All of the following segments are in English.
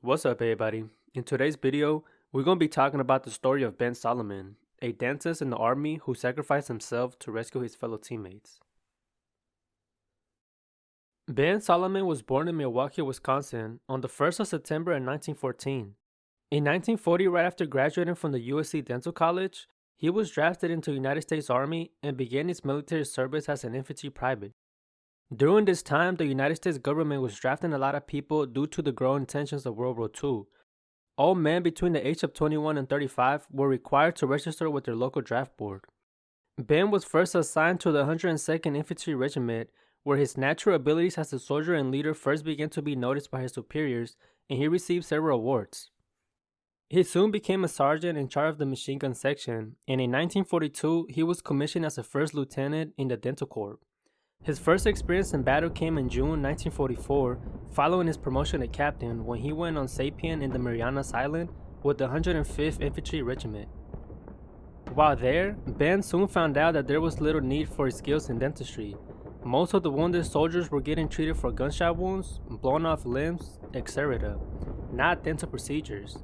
What's up, everybody? In today's video, we're going to be talking about the story of Ben Salomon, a dentist in the army who sacrificed himself to rescue his fellow teammates. Ben Salomon was born in Milwaukee, Wisconsin on the 1st of September in 1914. In 1940, right after graduating from the USC Dental College, he was drafted into the United States Army and began his military service as an infantry private. During this time, the United States government was drafting a lot of people due to the growing tensions of World War II. All men between the age of 21 and 35 were required to register with their local draft board. Ben was first assigned to the 102nd Infantry Regiment, where his natural abilities as a soldier and leader first began to be noticed by his superiors, and he received several awards. He soon became a sergeant in charge of the machine gun section, and in 1942 he was commissioned as a first lieutenant in the Dental Corps. His first experience in battle came in June 1944, following his promotion to captain when he went on Sapien in the Marianas Island with the 105th Infantry Regiment. While there, Ben soon found out that there was little need for his skills in dentistry. Most of the wounded soldiers were getting treated for gunshot wounds, blown off limbs, etc., not dental procedures.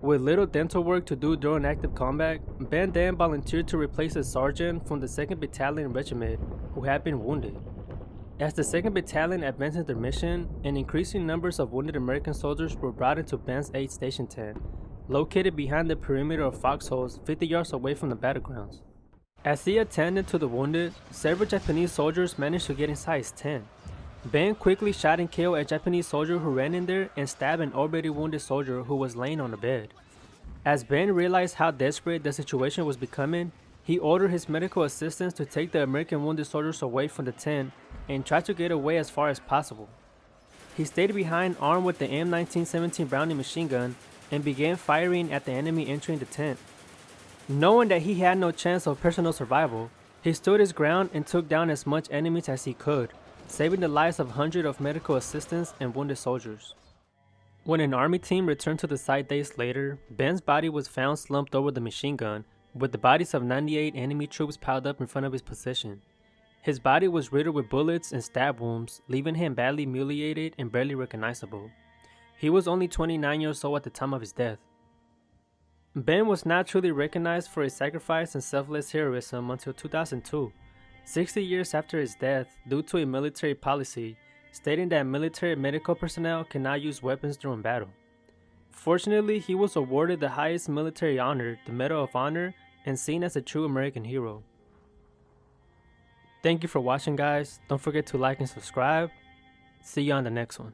With little dental work to do during active combat, Ben then volunteered to replace a sergeant from the 2nd Battalion Regiment who had been wounded. As the 2nd Battalion advanced their mission, an increasing numbers of wounded American soldiers were brought into Ben's aid station tent, located behind the perimeter of foxholes 50 yards away from the battlegrounds. As he attended to the wounded, several Japanese soldiers managed to get inside his tent. Ben quickly shot and killed a Japanese soldier who ran in there and stabbed an already wounded soldier who was laying on the bed. As Ben realized how desperate the situation was becoming, he ordered his medical assistants to take the American wounded soldiers away from the tent and try to get away as far as possible. He stayed behind armed with the M1917 Browning machine gun and began firing at the enemy entering the tent. Knowing that he had no chance of personal survival, he stood his ground and took down as much enemies as he could, saving the lives of hundreds of medical assistants and wounded soldiers. When an army team returned to the site days later, Ben's body was found slumped over the machine gun, with the bodies of 98 enemy troops piled up in front of his position. His body was riddled with bullets and stab wounds, leaving him badly mutilated and barely recognizable. He was only 29 years old at the time of his death. Ben was not truly recognized for his sacrifice and selfless heroism until 2002, 60 years after his death, due to a military policy stating that military medical personnel cannot use weapons during battle. Fortunately, he was awarded the highest military honor, the Medal of Honor, and seen as a true American hero. Thank you for watching, guys. Don't forget to like and subscribe. See you on the next one.